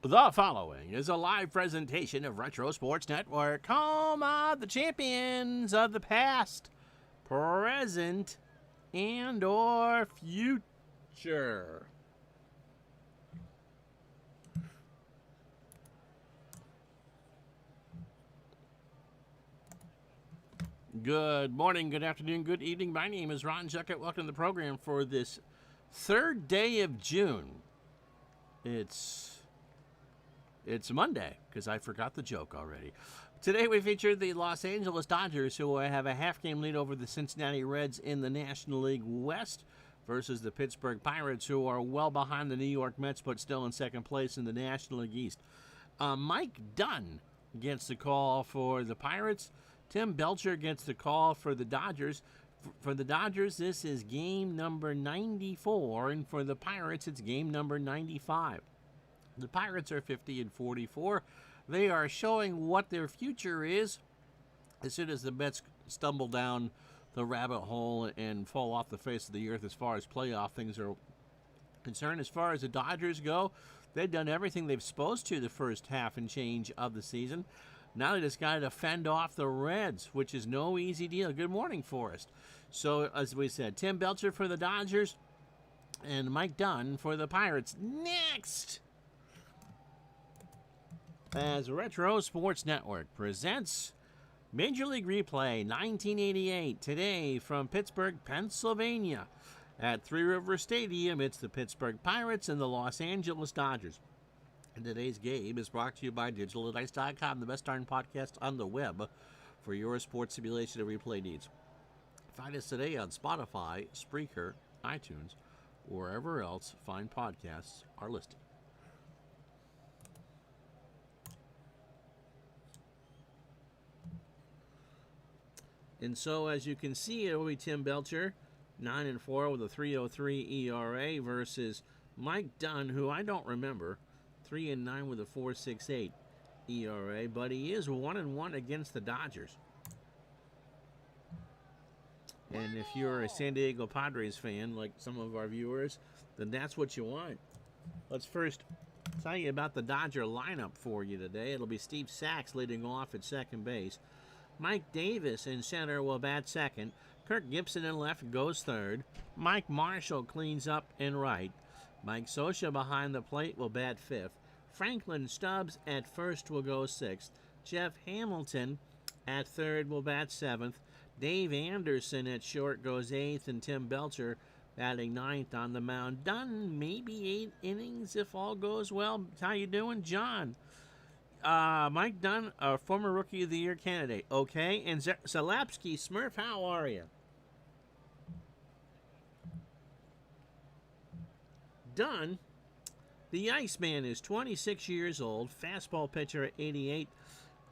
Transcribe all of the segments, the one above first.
The following is a live presentation of Retro Sports Network, home of the champions of the past, present, and or future. Good morning, good afternoon, good evening. My name is Ron Juckett. Welcome to the program for this third day of June. It's Monday, because I forgot the joke already. Today we feature the Los Angeles Dodgers, who have a half-game lead over the Cincinnati Reds in the National League West, versus the Pittsburgh Pirates, who are well behind the New York Mets, but still in second place in the National League East. Mike Dunn gets the call for the Pirates. Tim Belcher gets the call for the Dodgers. For the Dodgers, this is game number 94, and for the Pirates, it's game number 95. The Pirates are 50-44. They are showing what their future is as soon as the Mets stumble down the rabbit hole and fall off the face of the earth as far as playoff things are concerned. As far as the Dodgers go, they've done everything they've supposed to the first half and change of the season. Now they just got to fend off the Reds, which is no easy deal. Good morning, Forrest. So, as we said, Tim Belcher for the Dodgers and Mike Dunn for the Pirates. Next! As Retro Sports Network presents Major League Replay 1988, today from Pittsburgh, Pennsylvania. At Three River Stadium, it's the Pittsburgh Pirates and the Los Angeles Dodgers. And today's game is brought to you by DigitalDice.com, the best darn podcast on the web for your sports simulation and replay needs. Find us today on Spotify, Spreaker, iTunes, or wherever else fine podcasts are listed. And so, as you can see, it will be Tim Belcher, 9-4 with a 3.03 ERA, versus Mike Dunn, who I don't remember, 3-9 with a 4.68 ERA, but he is 1-1 against the Dodgers. And if you're a San Diego Padres fan, like some of our viewers, then that's what you want. Let's first tell you about the Dodger lineup for you today. It'll be Steve Sachs leading off at second base. Mike Davis in center will bat second. Kirk Gibson in left goes third. Mike Marshall cleans up in right. Mike Scioscia behind the plate will bat fifth. Franklin Stubbs at first will go sixth. Jeff Hamilton at third will bat seventh. Dave Anderson at short goes eighth, and Tim Belcher batting ninth on the mound. Done maybe 8 innings if all goes well. How you doing, John? Mike Dunn, a former Rookie of the Year candidate. Okay, and Zalapsky Smurf, how are you? Dunn, the Iceman, is 26 years old, fastball pitcher at 88,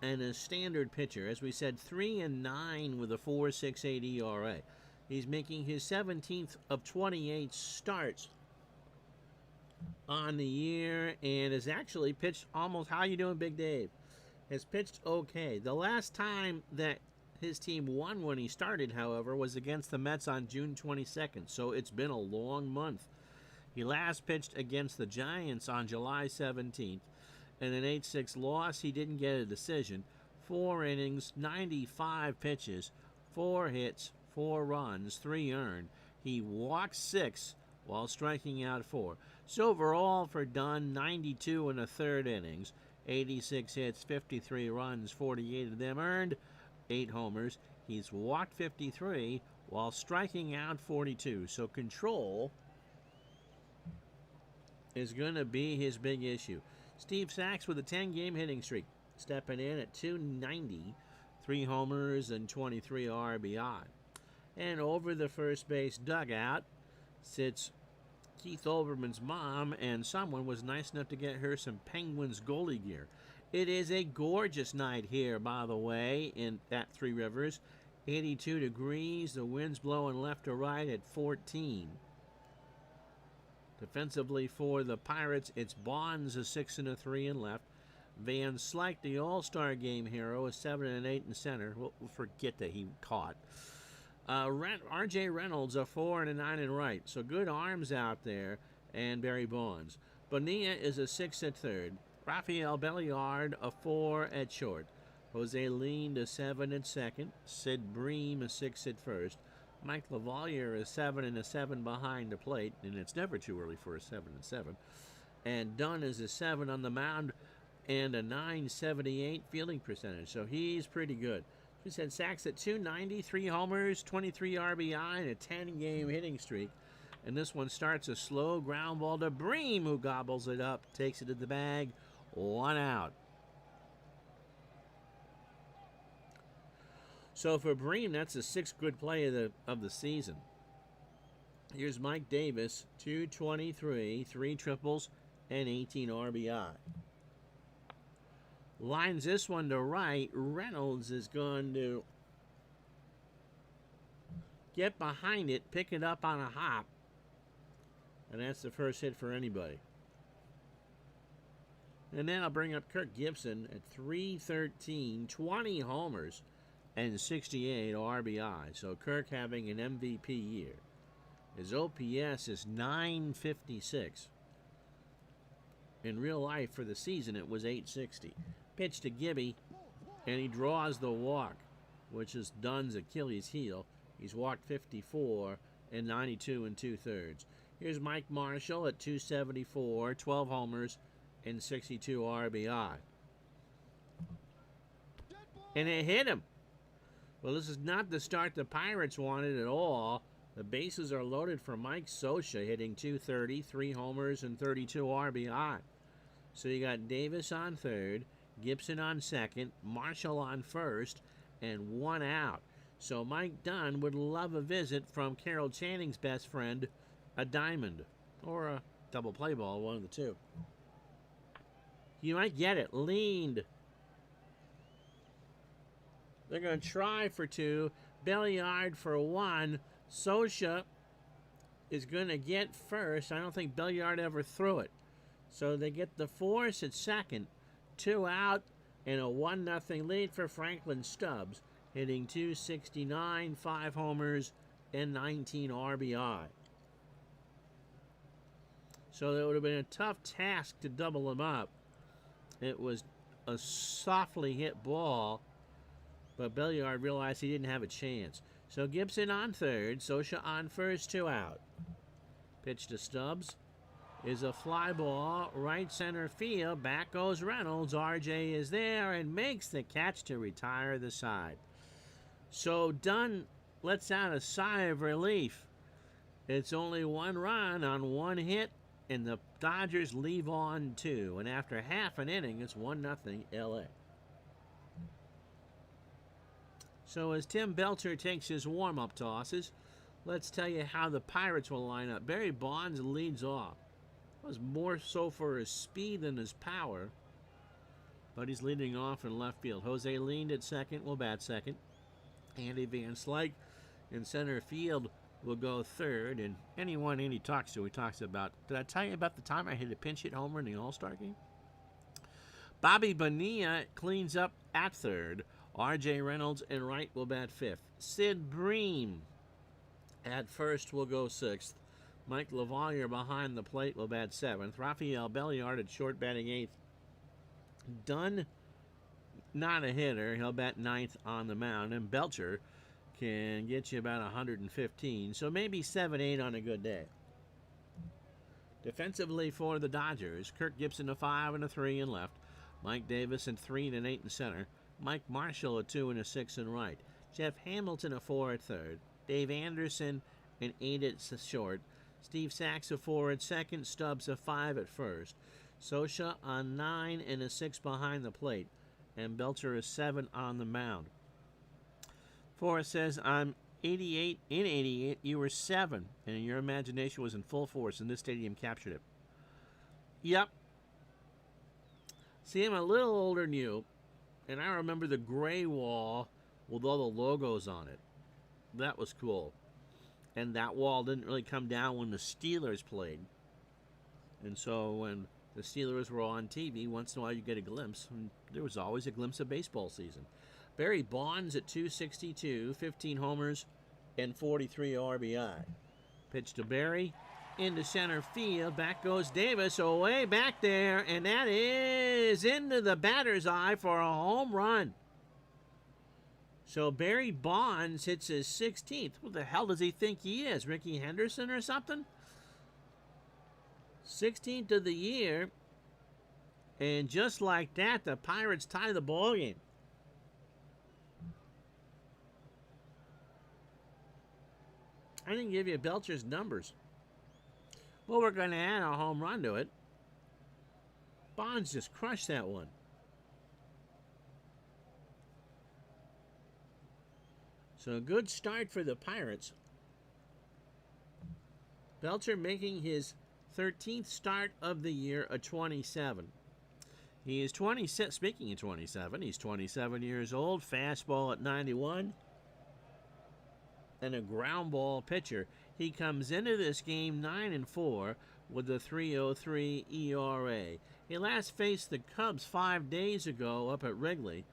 and a standard pitcher. As we said, 3-9 with a 4.68 ERA. He's making his 17th of 28 starts on the year, and has actually pitched almost. How you doing, Big Dave? Has pitched okay. The last time that his team won when he started, however, was against the Mets on June 22nd, so it's been a long month. He last pitched against the Giants on July 17th. In an 8-6 loss, he didn't get a decision. 4 innings, 95 pitches, 4 hits, 4 runs, 3 earned. He walked 6 while striking out 4. So overall for Dunn, 92 and a third innings, 86 hits, 53 runs, 48 of them earned, 8 homers. He's walked 53 while striking out 42. So control is going to be his big issue. Steve Sachs with a 10-game hitting streak, stepping in at 290, 3 homers and 23 RBI. And over the first base dugout sits Keith Olbermann's mom, and someone was nice enough to get her some Penguins goalie gear. It is a gorgeous night here, by the way, at Three Rivers. 82 degrees, the wind's blowing left to right at 14. Defensively for the Pirates, it's Bonds, a 6-3 in left. Van Slyke, the All-Star Game hero, a 7-8 in center. We'll forget that he caught. R.J. Reynolds, a 4-9 in right. So good arms out there, and Barry Bonds. Bonilla is a 6 at third. Rafael Belliard, a 4 at short. Jose Lean to 7 at second. Sid Bream a 6 at first. Mike Lavalier is 7 and a 7 behind the plate, and it's never too early for a 7 and 7. And Dunn is a 7 on the mound and a 978 fielding percentage, so he's pretty good. He said sacks at 290, 3 homers, 23 RBI, and a 10-game hitting streak. And this one starts a slow ground ball to Bream, who gobbles it up, takes it to the bag, 1 out. So for Bream, that's the 6th good play of the season. Here's Mike Davis, 223, 3 triples, and 18 RBI. Lines this one to right. Reynolds is going to get behind it, pick it up on a hop, and that's the first hit for anybody. And then I'll bring up Kirk Gibson at 313, 20 homers, and 68 RBI. So Kirk having an MVP year. His OPS is 956. In real life for the season, it was 860. Pitch to Gibby, and he draws the walk, which is Dunn's Achilles heel. He's walked 54 and 92 2/3. Here's Mike Marshall at 274, 12 homers, and 62 RBI. And it hit him. Well, this is not the start the Pirates wanted at all. The bases are loaded for Mike Scioscia, hitting 230, 3 homers, and 32 RBI. So you got Davis on third, Gibson on second, Marshall on first, and 1 out. So Mike Dunn would love a visit from Carol Channing's best friend, a diamond, or a double play ball, one of the two. You might get it. Leaned. They're going to try for 2. Belliard for 1. Scioscia is going to get first. I don't think Belliard ever threw it. So they get the force at second. 2 out and a 1-0 lead for Franklin Stubbs, hitting 269, 5 homers, and 19 RBI. So it would have been a tough task to double him up. It was a softly hit ball, but Belliard realized he didn't have a chance. So Gibson on third, Scioscia on first, 2 out. Pitch to Stubbs is a fly ball, right center field. Back goes Reynolds. RJ is there and makes the catch to retire the side. So Dunn lets out a sigh of relief. It's only 1 run on 1 hit, and the Dodgers leave on 2. And after half an inning, it's 1-0 LA. So as Tim Belcher takes his warm-up tosses, let's tell you how the Pirates will line up. Barry Bonds leads off. It was more so for his speed than his power, but he's leading off in left field. Jose Lean at second will bat second. Andy Van Slyke in center field will go third. And anyone Andy talks to, he talks about, did I tell you about the time I hit a pinch hit homer in the All-Star game? Bobby Bonilla cleans up at third. R.J. Reynolds in right will bat fifth. Sid Bream at first will go sixth. Mike Lavalier behind the plate will bat seventh. Rafael Belliard at short batting eighth. Dunn, not a hitter. He'll bat ninth on the mound. And Belcher can get you about 115. So maybe 7-8 on a good day. Defensively for the Dodgers, Kirk Gibson a 5 and a 3 in left. Mike Davis a 3 and an 8 in center. Mike Marshall a 2 and a 6 in right. Jeff Hamilton a 4 at third. Dave Anderson an 8 at short. Steve Sachs a 4 at second. Stubbs a 5 at first. Scioscia a 9 and a 6 behind the plate. And Belcher a 7 on the mound. Forrest says, I'm 88 in 88. You were 7. And your imagination was in full force, and this stadium captured it. Yep. See, I'm a little older than you. And I remember the gray wall with all the logos on it. That was cool. And that wall didn't really come down when the Steelers played. And so when the Steelers were on TV, once in a while you get a glimpse. And there was always a glimpse of baseball season. Barry Bonds at 262, 15 homers, and 43 RBI. Pitch to Barry into center field. Back goes Davis, away back there, and that is into the batter's eye for a home run. So Barry Bonds hits his 16th. Who the hell does he think he is? Ricky Henderson or something? 16th of the year. And just like that, the Pirates tie the ball game. I didn't give you Belcher's numbers. Well, we're going to add a home run to it. Bonds just crushed that one. So a good start for the Pirates. Belcher making his 13th start of the year, a 27. He is 27. Speaking of 27, he's 27 years old. Fastball at 91. And a ground ball pitcher. He comes into this game 9-4 with a 3.03 ERA. He last faced the Cubs 5 days ago up at Wrigley.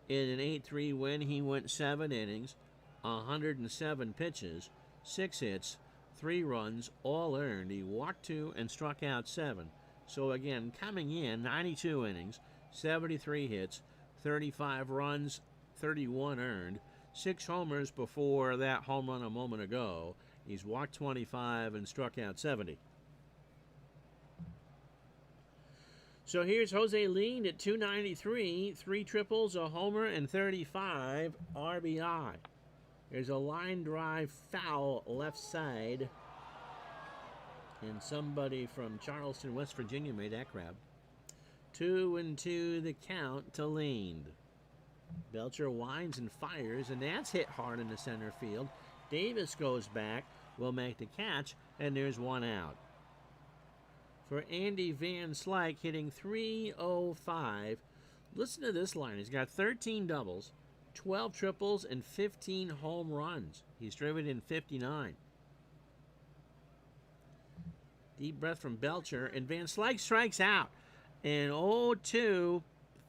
In an 8-3 win, he went 7 innings, 107 pitches, 6 hits, 3 runs, all earned. He walked 2 and struck out 7. So again, coming in, 92 innings, 73 hits, 35 runs, 31 earned, 6 homers before that home run a moment ago. He's walked 25 and struck out 70. So here's Jose Lean at 293, 3 triples, a homer, and 35 RBI. There's a line drive foul left side. And somebody from Charleston, West Virginia made that grab. 2-2 the count to Lean. Belcher winds and fires, and that's hit hard in the center field. Davis goes back, will make the catch, and there's 1 out. For Andy Van Slyke, hitting .305. Listen to this line. He's got 13 doubles, 12 triples, and 15 home runs. He's driven in 59. Deep breath from Belcher, and Van Slyke strikes out. And 0-2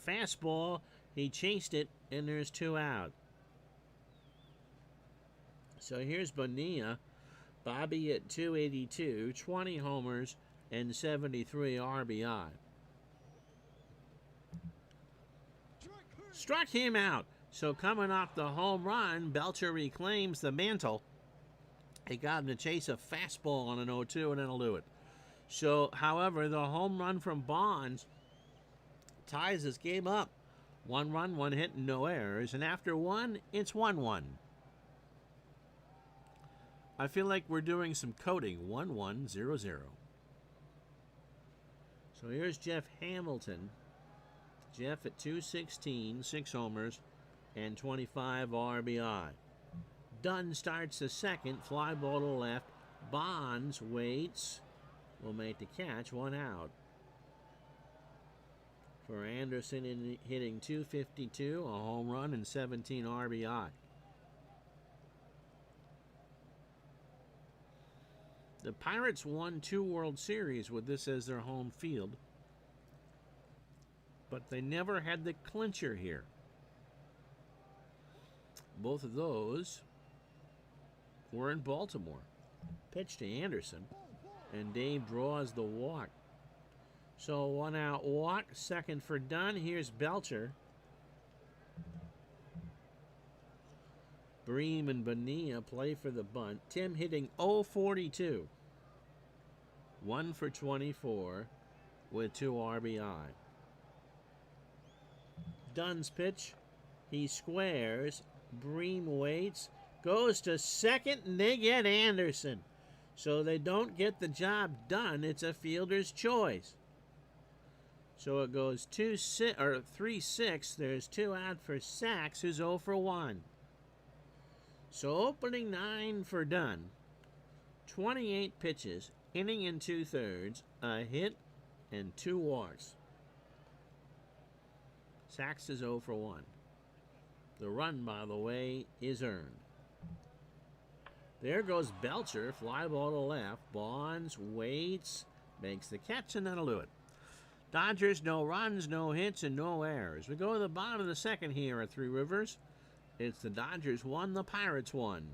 fastball. He chased it, and there's 2 out. So here's Bonilla. Bobby at 282, 20 homers, and 73 RBI. Struck him out. So coming off the home run, Belcher reclaims the mantle. He got him to chase a fastball on an 0-2, and that'll do it. So, however, the home run from Bonds ties this game up. 1 run, 1 hit, and no errors. And after 1, it's 1-1. I feel like we're doing some coding. 1-1-0-0. So here's Jeff Hamilton. Jeff at 216, 6 homers, and 25 RBI. Dunn starts the second, fly ball to left. Bonds waits, will make the catch, 1 out. For Anderson hitting .252, a home run, and 17 RBI. The Pirates won 2 World Series with this as their home field, but they never had the clincher here. Both of those were in Baltimore. Pitch to Anderson, and Dave draws the walk. So 1 out walk, second for Dunn. Here's Belcher. Bream and Bonilla play for the bunt. Tim hitting .042. 1 for 24 with 2 RBI. Dunn's pitch. He squares. Bream waits. Goes to second, and they get Anderson. So they don't get the job done. It's a fielder's choice. So it goes 3-6. There's 2 out for Sachs, who's 0 for 1. So opening 9 for Dunn. 28 pitches, inning and 2/3, a hit, and 2 walks. Sachs is 0 for 1. The run, by the way, is earned. There goes Belcher, fly ball to left. Bonds waits, makes the catch, and that'll do it. Dodgers, no runs, no hits, and no errors. We go to the bottom of the second here at Three Rivers. It's the Dodgers 1, the Pirates 1.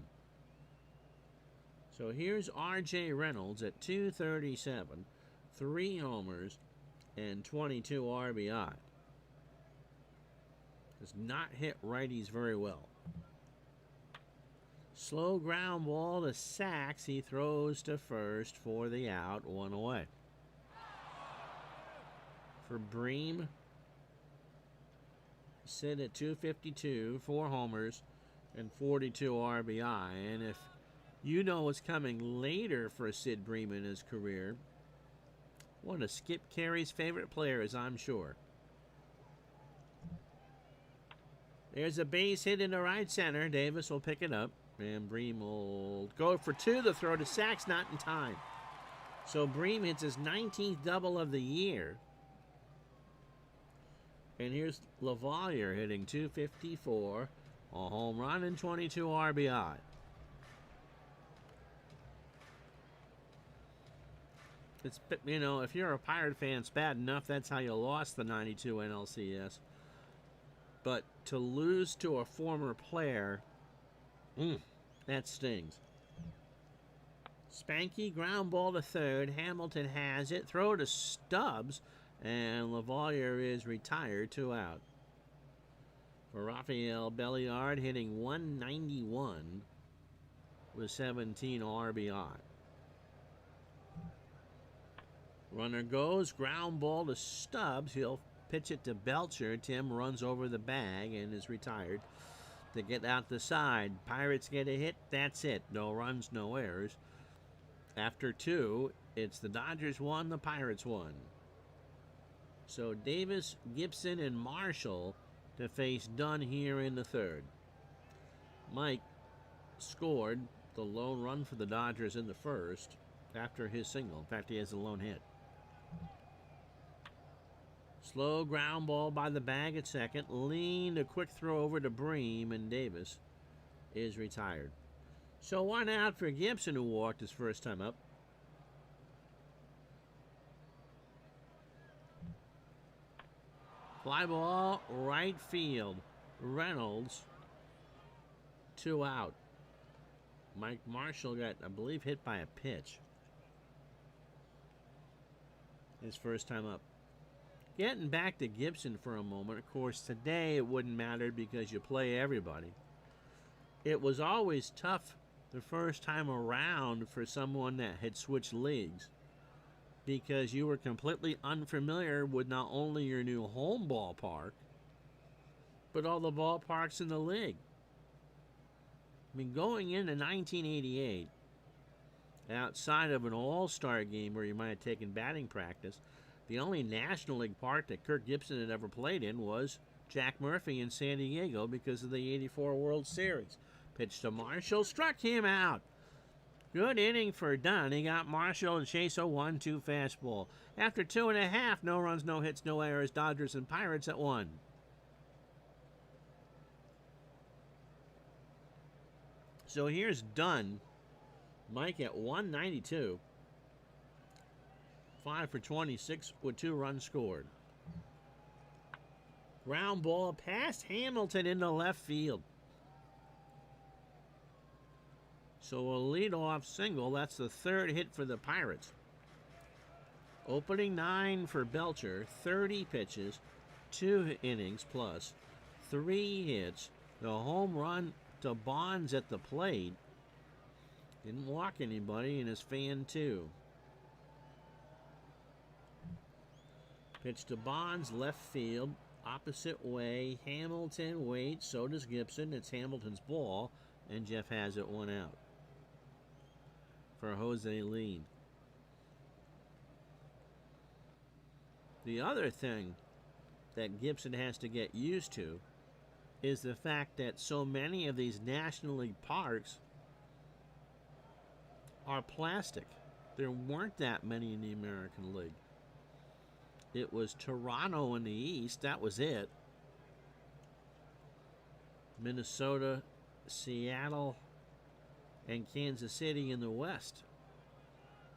So here's R.J. Reynolds at 237, 3 homers, and 22 RBI. Does not hit righties very well. Slow ground ball to Sachs. He throws to first for the out, 1 away. For Bream, Sid at 252, 4 homers, and 42 RBI. And if you know what's coming later for Sid Bream in his career, one of Skip Carey's favorite players, I'm sure. There's a base hit into right center. Davis will pick it up. And Bream will go for 2. The throw to Sachs, not in time. So Bream hits his 19th double of the year. And here's LaValliere hitting 254, a home run and 22 RBI. It's, you know, if you're a Pirate fan, it's bad enough that's how you lost the 92 NLCS. But to lose to a former player, that stings. Spanky ground ball to third. Hamilton has it. Throw to Stubbs. And LaValliere is retired, 2 out. For Rafael Belliard, hitting 191 with 17 RBI. Runner goes, ground ball to Stubbs. He'll pitch it to Belcher. Tim runs over the bag and is retired to get out the side. Pirates get a hit. That's it. No runs, no errors. After 2, it's the Dodgers 1, the Pirates 1. So Davis, Gibson, and Marshall to face Dunn here in the 3rd. Mike scored the lone run for the Dodgers in the 1st after his single. In fact, he has a lone hit. Slow ground ball by the bag at 2nd. Lean, a quick throw over to Bream, and Davis is retired. So 1 out for Gibson, who walked his first time up. Fly ball, right field. Reynolds, 2 out. Mike Marshall got, I believe, hit by a pitch. His first time up. Getting back to Gibson for a moment, of course, today it wouldn't matter because you play everybody. It was always tough the first time around for someone that had switched leagues, because you were completely unfamiliar with not only your new home ballpark, but all the ballparks in the league. I mean, going into 1988, outside of an all-star game where you might have taken batting practice, the only National League park that Kirk Gibson had ever played in was Jack Murphy in San Diego because of the '84 World Series. Pitch to Marshall, struck him out. Good inning for Dunn. He got Marshall to chase a 1-2 fastball. After 2.5, no runs, no hits, no errors, Dodgers and Pirates at 1. So here's Dunn. Mike at 192. 5 for 26 with 2 runs scored. Ground ball past Hamilton into left field. So a leadoff single. That's the 3rd hit for the Pirates. Opening 9 for Belcher. 30 pitches, 2 innings plus, 3 hits. The home run to Bonds at the plate. Didn't walk anybody, and his fan too. Pitch to Bonds, left field, opposite way. Hamilton waits, so does Gibson. It's Hamilton's ball, and Jeff has it 1 out for Jose Lean. The other thing that Gibson has to get used to is the fact that so many of these National League parks are plastic. There weren't that many in the American League. It was Toronto in the East, that was it. Minnesota, Seattle, and Kansas City in the West.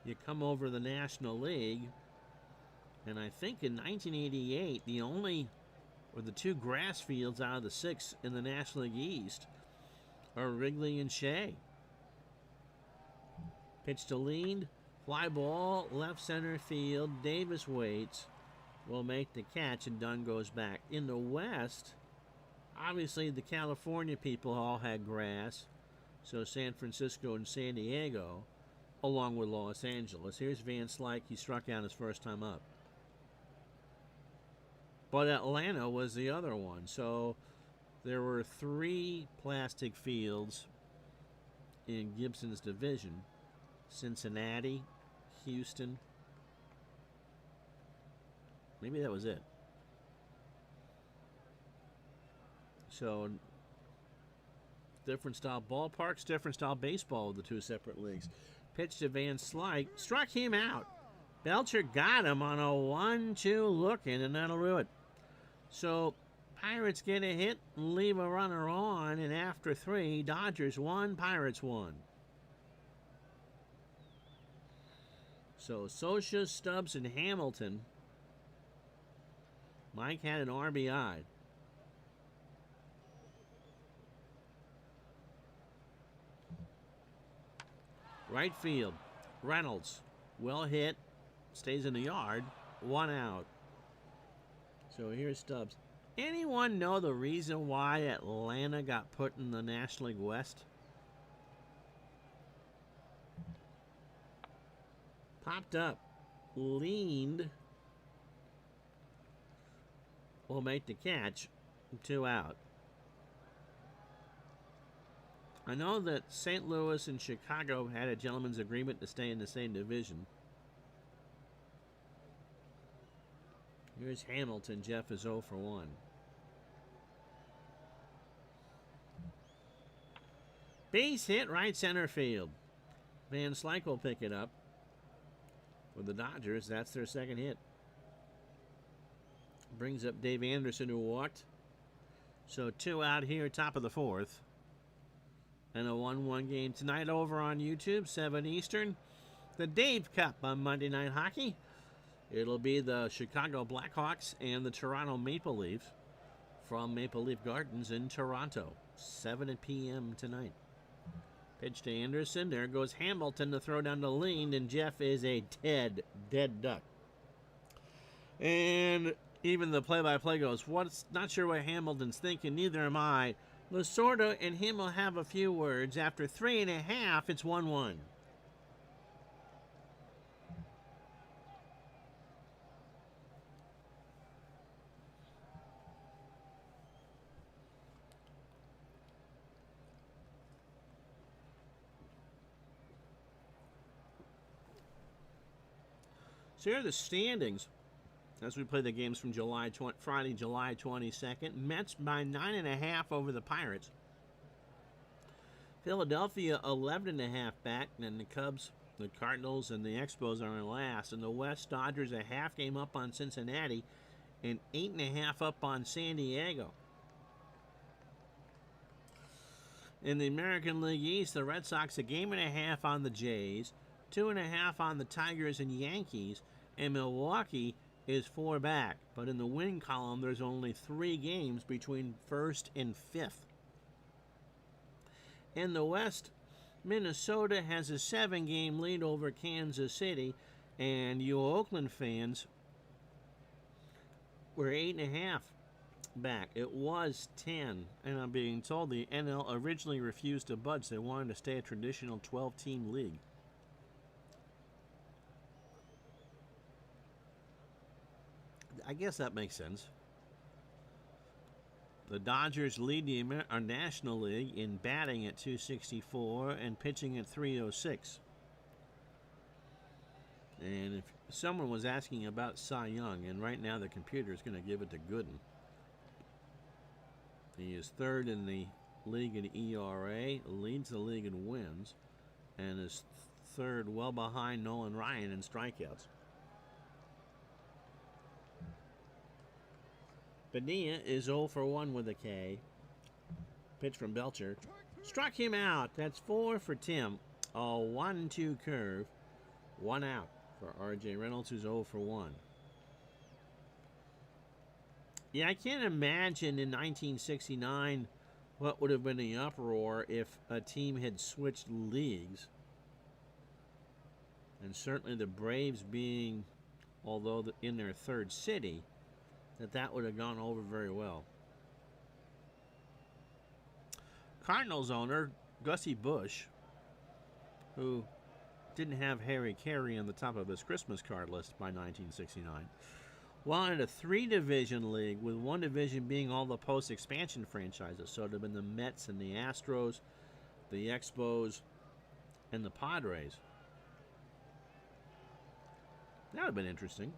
You come over the National League, and I think in 1988, the 2 grass fields out of the 6 in the National League East are Wrigley and Shea. Pitch to lead. Fly ball, left center field. Davis waits. Will make the catch, and Dunn goes back. In the West, obviously the California people all had grass. So San Francisco and San Diego, along with Los Angeles. Here's Van Slyke. He struck out his first time up. But Atlanta was the other one. So there were 3 plastic fields in Gibson's division. Cincinnati, Houston. Maybe that was it. So different style ballparks, different style baseball with the 2 separate leagues. Pitch to Van Slyke. Struck him out. Belcher got him on a 1-2 looking, and that'll do it. So Pirates get a hit and leave a runner on, and after 3, Dodgers 1, Pirates 1. So Socha, Stubbs, and Hamilton. Mike had an RBI. Right field, Reynolds, well hit, stays in the yard, 1 out. So here's Stubbs. Anyone know the reason why Atlanta got put in the National League West? Popped up, leaned, will make the catch, 2 out. I know that St. Louis and Chicago had a gentleman's agreement to stay in the same division. Here's Hamilton. Jeff is 0 for 1. Base hit, right center field. Van Slyke will pick it up. For the Dodgers, that's their second hit. Brings up Dave Anderson, who walked. So 2 out here, top of the 4th. And a 1-1 game tonight over on YouTube, 7 Eastern. The Dave Cup on Monday Night Hockey. It'll be the Chicago Blackhawks and the Toronto Maple Leafs from Maple Leaf Gardens in Toronto. 7 p.m. tonight. Pitch to Anderson. There goes Hamilton to throw down to Lean, and Jeff is a dead duck. And even the play-by-play goes, not sure what Hamilton's thinking, neither am I. Lasorda and him will have a few words. After 3.5, it's 1-1. So here are the standings as we play the games from Friday, July 22nd. Mets by 9.5 over the Pirates. Philadelphia 11.5 back, and the Cubs, the Cardinals, and the Expos are in last. In the West, Dodgers a half game up on Cincinnati and 8.5 up on San Diego. In the American League East, the Red Sox a game and a half on the Jays, 2.5 on the Tigers and Yankees, and Milwaukee is 4 back. But in the win column, there's only 3 games between 1st and 5th. In the West, Minnesota has a 7-game lead over Kansas City, and you Oakland fans were 8.5 back. It was 10, and I'm being told the NL originally refused to budge. They wanted to stay a traditional 12-team league. I guess that makes sense. The Dodgers lead the National League in batting at .264 and pitching at .306. And if someone was asking about Cy Young, and right now the computer is going to give it to Gooden. He is 3rd in the league in ERA, leads the league in wins, and is 3rd well behind Nolan Ryan in strikeouts. Bonilla is 0 for 1 with a K. Pitch from Belcher. Struck him out. That's 4 for Tim. A 1-2 curve. 1 out for R.J. Reynolds, who's 0 for 1. Yeah, I can't imagine in 1969 what would have been the uproar if a team had switched leagues. And certainly the Braves being, although in their third city, that would have gone over very well. Cardinals owner Gussie Busch, who didn't have Harry Carey on the top of his Christmas card list by 1969, wanted a 3-division league, with one division being all the post-expansion franchises. So it would have been the Mets and the Astros, the Expos, and the Padres. That would have been interesting.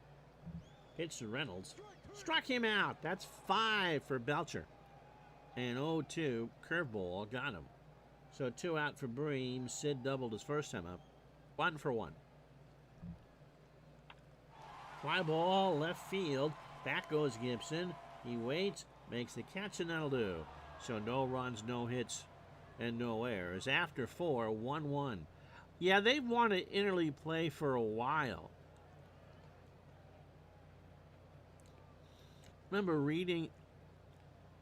Pitch to Reynolds. Struck him out. That's 5 for Belcher. And 0-2, curveball, got him. So 2 out for Bream. Sid doubled his first time up. 1 for 1. Fly ball, left field. Back goes Gibson. He waits, makes the catch, and that'll do. So no runs, no hits, and no errors. After 4, 1-1. Yeah, they've wanted interleague play for a while. Remember reading,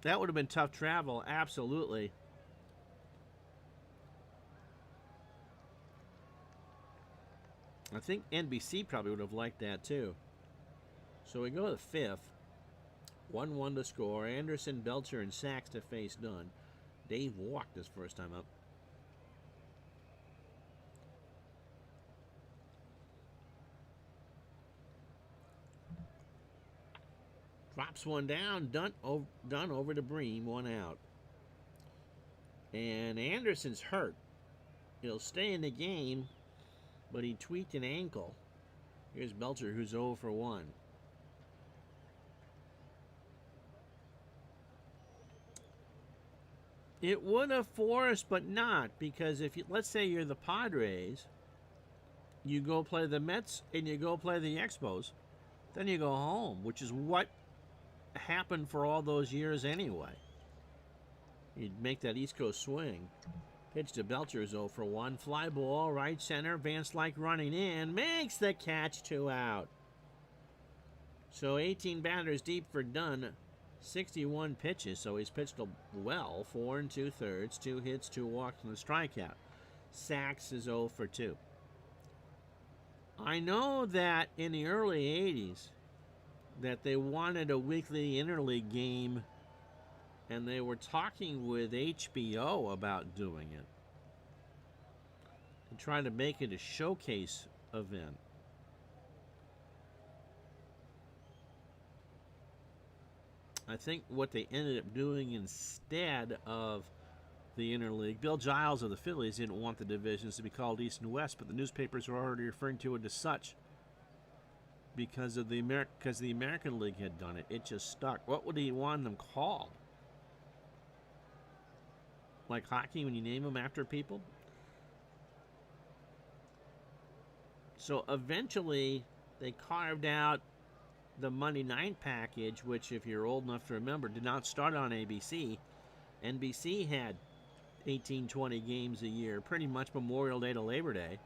that would have been tough travel, absolutely. I think NBC probably would have liked that too. So we go to the 5th. 1-1 to score. Anderson, Belcher, and Sachs to face Dunn. Dave walked his first time up. Drops one down. Dunn over to Bream. 1 out. And Anderson's hurt. He'll stay in the game, but he tweaked an ankle. Here's Belcher, who's 0 for 1. It would have forced, but not, because if you, let's say you're the Padres, you go play the Mets and you go play the Expos, then you go home, which is what happened for all those years anyway. You'd make that East Coast swing. Pitch to Belcher, 0 for 1. Fly ball, right center. Vance Lyke running in. Makes the catch, 2 out. So 18 batters deep for Dunn. 61 pitches, so he's pitched well. 4 2/3. 2 hits, 2 walks, and a strikeout. Sachs is 0 for 2. I know that in the early 80s that they wanted a weekly interleague game, and they were talking with HBO about doing it and trying to make it a showcase event. I think what they ended up doing instead of the interleague, Bill Giles of the Phillies didn't want the divisions to be called East and West, but the newspapers were already referring to it as such because the American League had done it. It just stuck. What would he want them called? Like hockey, when you name them after people? So eventually they carved out the Monday night package, which, if you're old enough to remember, did not start on ABC. NBC had 18, 20 games a year, pretty much Memorial Day to Labor Day,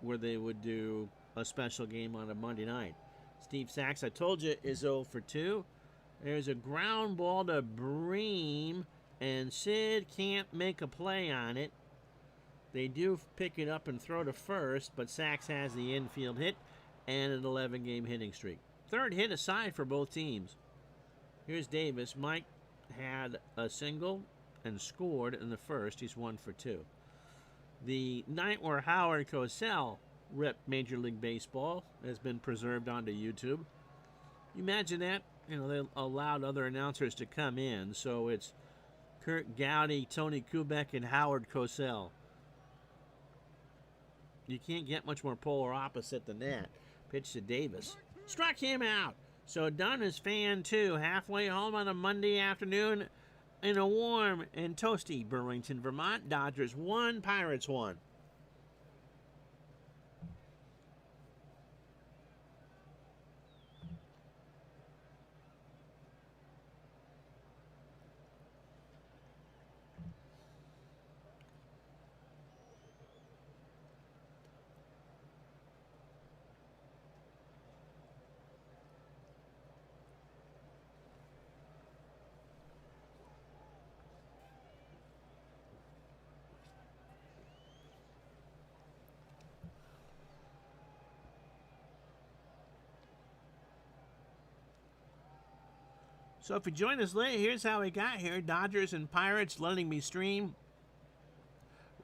where they would do a special game on a Monday night. Steve Sachs, I told you, is 0 for 2. There's a ground ball to Bream, and Sid can't make a play on it. They do pick it up and throw to first, but Sachs has the infield hit and an 11-game hitting streak. Third hit aside for both teams. Here's Davis. Mike had a single and scored in the first. He's 1 for 2. The night where Howard Cosell ripped Major League Baseball has been preserved onto YouTube. You imagine that? You know, they allowed other announcers to come in, so it's Kurt Gowdy, Tony Kubek, and Howard Cosell. You can't get much more polar opposite than that. Pitch to Davis. Struck him out. So Dunn is fan 2, halfway home on a Monday afternoon in a warm and toasty Burlington, Vermont. Dodgers 1, Pirates 1. So if you join us late, here's how we got here. Dodgers and Pirates letting me stream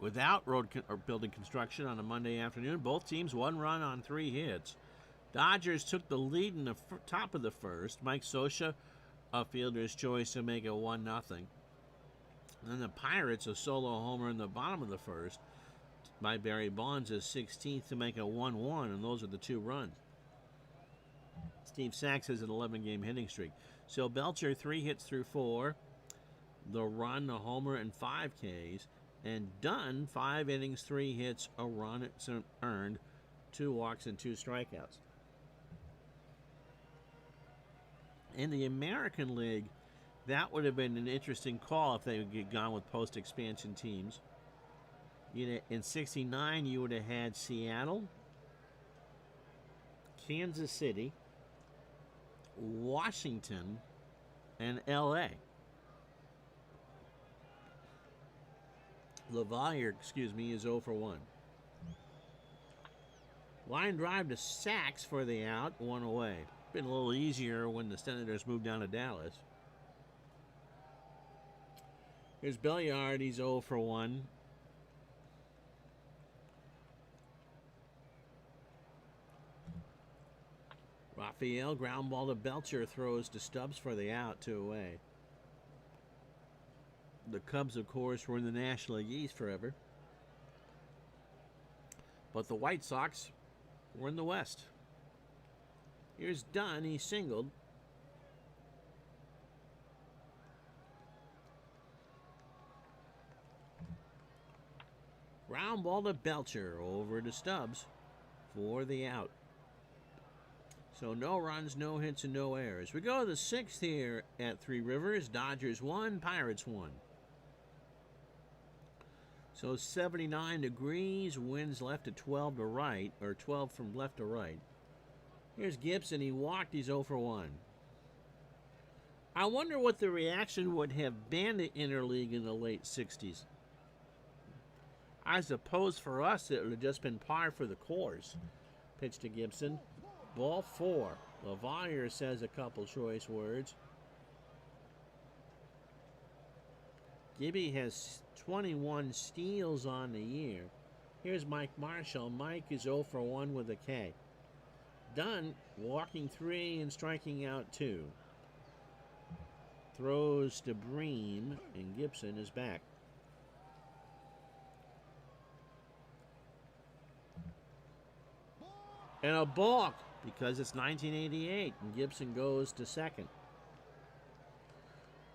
without or building construction on a Monday afternoon. Both teams 1 run on 3 hits. Dodgers took the lead in the top of the first. Mike Scioscia, a fielder's choice, to make it 1-0. Then the Pirates, a solo homer in the bottom of the first by Barry Bonds, is 16th to make it 1-1, and those are the 2 runs. Steve Sachs has an 11-game hitting streak. So Belcher, 3 hits through 4, the run, a homer, and 5 Ks. And Dunn, 5 innings, 3 hits, a run earned, 2 walks, and 2 strikeouts. In the American League, that would have been an interesting call if they had gone with post-expansion teams. In 69, you would have had Seattle, Kansas City, Washington, and L.A. LaValliere, is 0 for 1. Line drive to Sachs for the out, 1 away. Been a little easier when the Senators moved down to Dallas. Here's Belliard, he's 0 for 1. Raphael, ground ball to Belcher, throws to Stubbs for the out, 2 away. The Cubs, of course, were in the National League East forever. But the White Sox were in the West. Here's Dunn, he singled. Ground ball to Belcher, over to Stubbs for the out. So no runs, no hits, and no errors. We go to the 6th here at Three Rivers. Dodgers 1, Pirates 1. So 79 degrees, winds left to 12 to right, or 12 from left to right. Here's Gibson, he walked, he's 0 for 1. I wonder what the reaction would have been to interleague in the late 60s. I suppose for us it would have just been par for the course. Pitch to Gibson. Ball 4. LaValliere says a couple choice words. Gibby has 21 steals on the year. Here's Mike Marshall. Mike is 0 for 1 with a K. Dunn walking 3 and striking out 2. Throws to Bream, and Gibson is back. And a balk because it's 1988, and Gibson goes to second.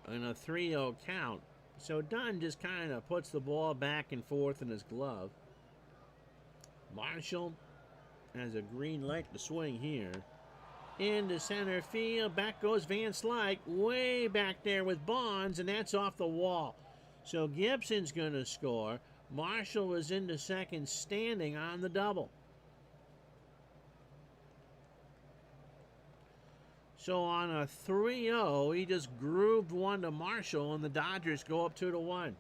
And a 3-0 count. So Dunn just kind of puts the ball back and forth in his glove. Marshall has a green light to swing here. Into center field. Back goes Van Slyke. Way back there with Bonds, and that's off the wall. So Gibson's going to score. Marshall is into second, standing on the double. So on a 3-0, he just grooved one to Marshall, and the Dodgers go up 2-1.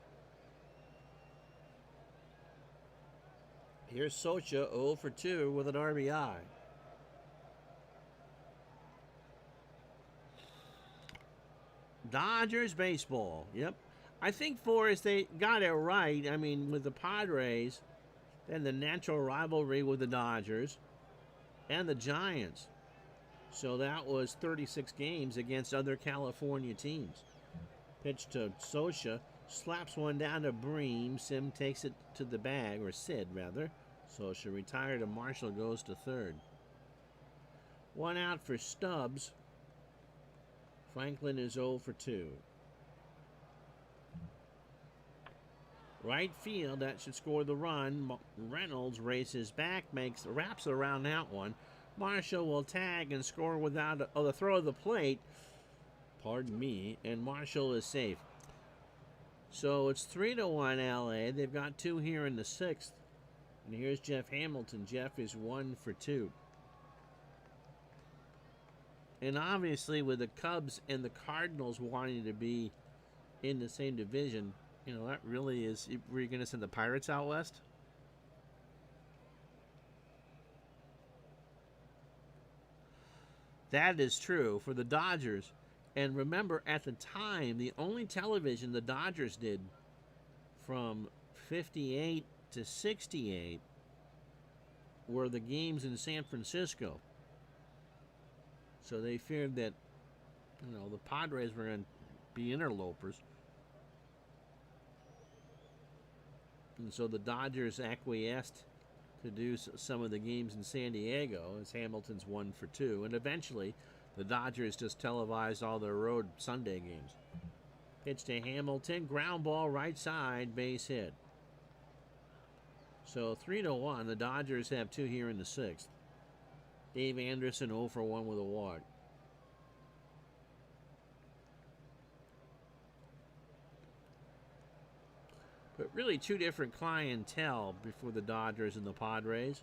Here's Scioscia, 0 for 2 with an RBI. Dodgers baseball. Yep. I think Forrest, they got it right. I mean, with the Padres, then the natural rivalry with the Dodgers and the Giants. So that was 36 games against other California teams. Pitch to Scioscia, slaps one down to Bream. Sim takes it to the bag, or Sid rather. Scioscia retired and Marshall goes to third. 1 out for Stubbs. Franklin is 0 for 2. Right field, that should score the run. Reynolds races back, wraps around that one. Marshall will tag and score without the throw of the plate. Pardon me. And Marshall is safe. So it's 3-1 LA. They've got 2 here in the 6th. And here's Jeff Hamilton. Jeff is 1 for 2. And obviously with the Cubs and the Cardinals wanting to be in the same division, you know, that really is... Were you going to send the Pirates out west? That is true for the Dodgers. And remember, at the time, the only television the Dodgers did from 58 to 68 were the games in San Francisco. So they feared that, the Padres were going to be interlopers. And so the Dodgers acquiesced to do some of the games in San Diego as Hamilton's 1 for 2. And eventually, the Dodgers just televised all their road Sunday games. Pitch to Hamilton, ground ball right side, base hit. So 3-1. The Dodgers have 2 here in the 6th. Dave Anderson 0 for 1 with a walk. But really 2 different clientele before the Dodgers and the Padres.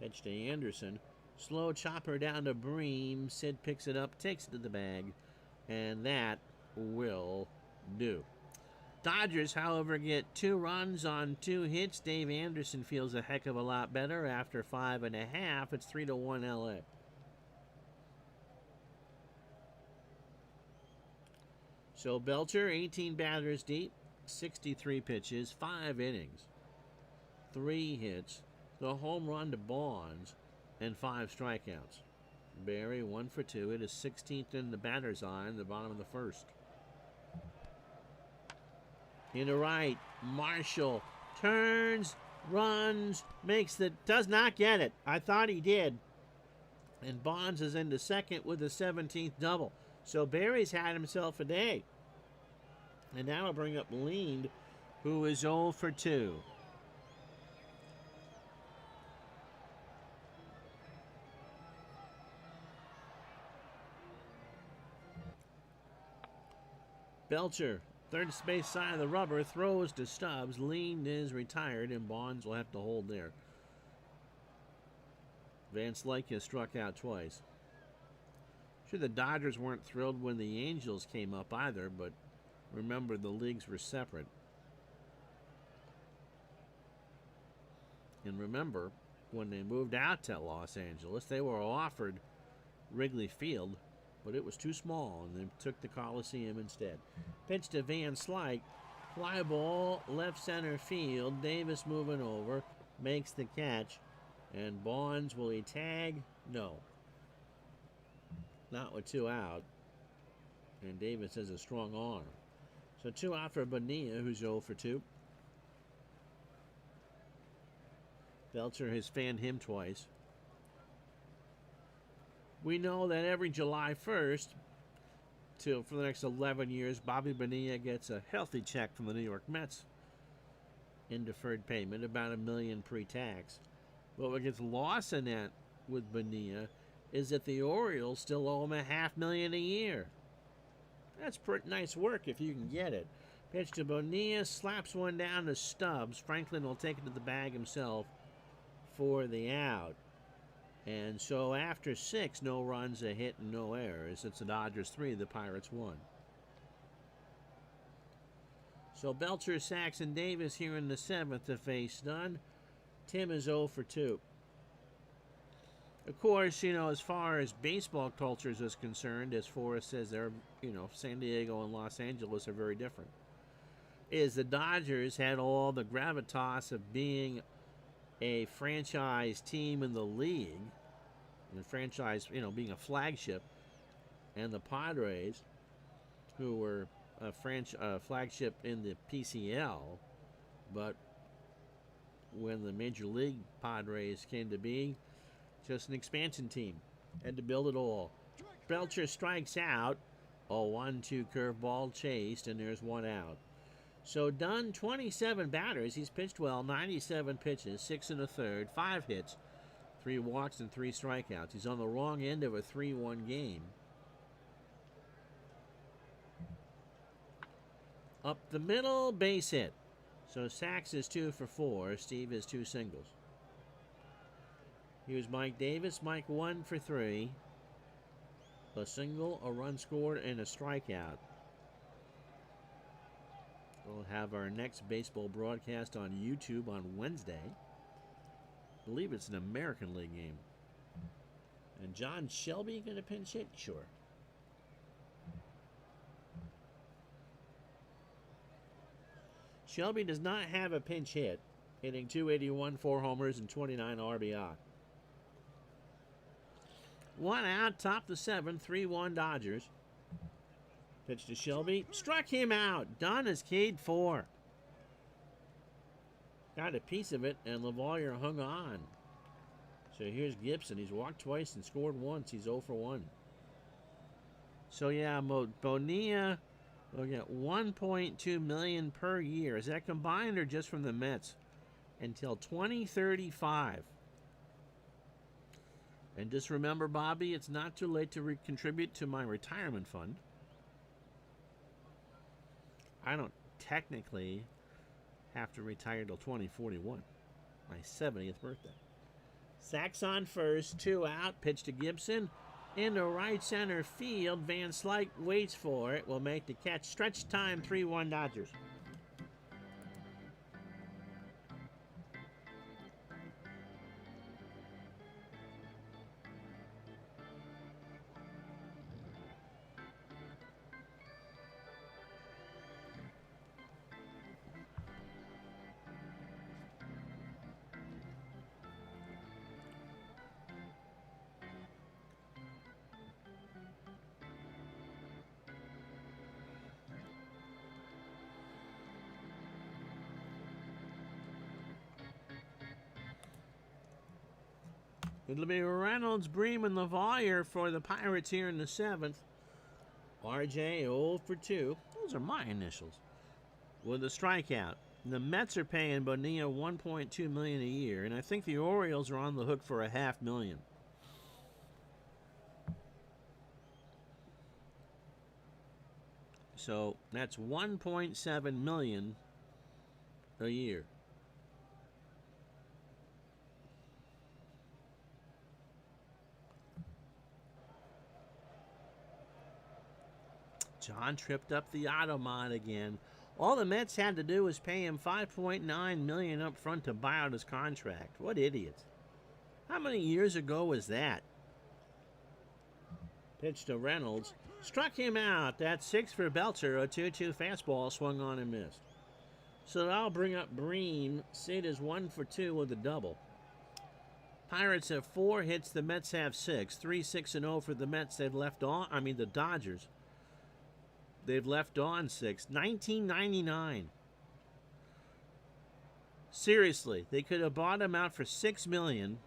Pitch to Anderson. Slow chopper down to Bream. Sid picks it up, takes it to the bag, and that will do. Dodgers, however, get 2 runs on 2 hits. Dave Anderson feels a heck of a lot better after 5.5. It's 3-1 LA. So Belcher, 18 batters deep, 63 pitches, 5 innings, 3 hits, the home run to Bonds, and 5 strikeouts. Barry 1 for 2. It is 16th in the batter's eye in the bottom of the 1st. Into right, Marshall turns, runs, does not get it. I thought he did. And Bonds is into second with the 17th double. So Barry's had himself a day. And now I'll bring up Lind, who is 0 for 2. Belcher, third base side of the rubber, throws to Stubbs. Lind is retired, and Bonds will have to hold there. Van Slyke has struck out twice. Sure, the Dodgers weren't thrilled when the Angels came up either, but remember, the leagues were separate. And remember, when they moved out to Los Angeles, they were offered Wrigley Field, but it was too small, and they took the Coliseum instead. Pitch to Van Slyke. Fly ball, left center field. Davis moving over, makes the catch. And Bonds, will he tag? No. Not with 2 out. And Davis has a strong arm. So 2 out for Bonilla, who's 0 for 2. Belcher has fanned him twice. We know that every July 1st, for the next 11 years, Bobby Bonilla gets a healthy check from the New York Mets in deferred payment, about $1 million pre-tax. But what gets lost in that with Bonilla is that the Orioles still owe him $500,000 a year. That's pretty nice work if you can get it. Pitch to Bonilla, slaps one down to Stubbs. Franklin will take it to the bag himself for the out. And so after 6, no runs, a hit, and no errors. It's the Dodgers 3, the Pirates 1. So Belcher, Sachs, and Davis here in the 7th to face Dunn. Tim is 0 for 2. Of course, as far as baseball cultures is concerned, as Forrest says, San Diego and Los Angeles are very different. The Dodgers had all the gravitas of being a franchise team in the league, and franchise, being a flagship, and the Padres, who were a flagship in the PCL, but when the Major League Padres came to be, just an expansion team. Had to build it all. Belcher strikes out. A 1-2 curveball chased, and there's 1 out. So Dunn, 27 batters. He's pitched well, 97 pitches, 6 1/3, 5 hits, 3 walks, and 3 strikeouts. He's on the wrong end of a 3-1 game. Up the middle, base hit. So Sachs is 2 for 4. Steve is 2 singles. Here's Mike Davis. Mike 1 for 3. A single, a run scored, and a strikeout. We'll have our next baseball broadcast on YouTube on Wednesday. I believe it's an American League game. And John Shelby going to pinch hit? Sure. Shelby does not have a pinch hit, hitting .281, 4 homers, and 29 RBI. 1 out, top the 7th, 3-1 Dodgers. Pitch to Shelby, struck him out. Dunn is keyed 4. Got a piece of it, and LaValliere hung on. So here's Gibson. He's walked twice and scored once. He's 0 for 1. So yeah, Bonilla will get $1.2 million per year. Is that combined or just from the Mets? Until 2035. And just remember, Bobby, it's not too late to contribute to my retirement fund. I don't technically have to retire till 2041, my 70th birthday. Sacks on first, 2 out, pitch to Gibson. Into right center field, Van Slyke waits for it, will make the catch. Stretch time, 3-1 Dodgers. It'll be Reynolds, Bream, and LaValliere for the Pirates here in the 7th. RJ 0 for 2. Those are my initials. With a strikeout. The Mets are paying Bonilla $1.2 million a year, and I think the Orioles are on the hook for $500,000. So that's $1.7 million a year. John tripped up the Automod again. All the Mets had to do was pay him $5.9 million up front to buy out his contract. What idiots. How many years ago was that? Pitch to Reynolds. Struck him out. That's 6 for Belcher. A 2-2 fastball swung on and missed. So I'll bring up Bream. Sid is 1 for 2 with a double. Pirates have 4 hits. The Mets have 6. 3-6-0 for the Mets. They've left on. The Dodgers. They've left on 6. 1999. Seriously, they could have bought him out for $6 million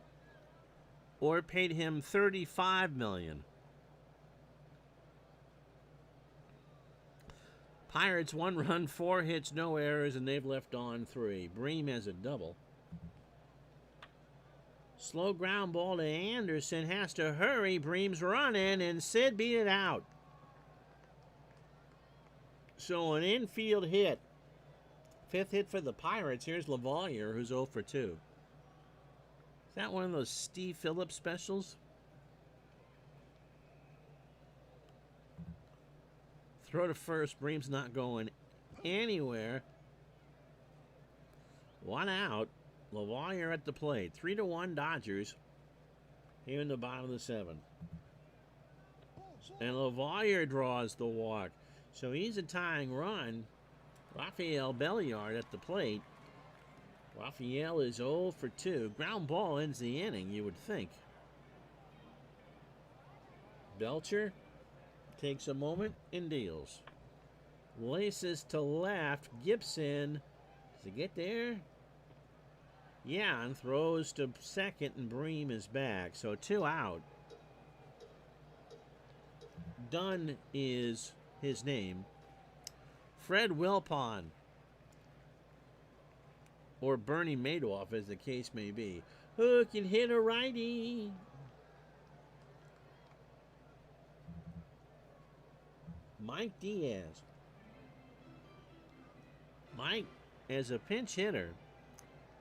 or paid him $35 million. Pirates 1 run, 4 hits, no errors, and they've left on 3. Bream has a double. Slow ground ball to Anderson. Has to hurry. Bream's running, and Sid beat it out. So an infield hit. 5th hit for the Pirates. Here's LaValliere, who's 0 for 2. Is that one of those Steve Phillips specials? Throw to first. Bream's not going anywhere. 1 out. LaValliere at the plate. 3-1 Dodgers here in the bottom of the 7th. And LaValliere draws the walk. So he's a tying run. Rafael Belliard at the plate. Rafael is 0 for 2. Ground ball ends the inning, you would think. Belcher takes a moment and deals. Laces to left. Gibson. Does he get there? Yeah, and throws to second, and Bream is back. So 2 out. Dunn is his name. Fred Wilpon, or Bernie Madoff, as the case may be. Who can hit a righty? Mike Diaz. Mike, as a pinch hitter,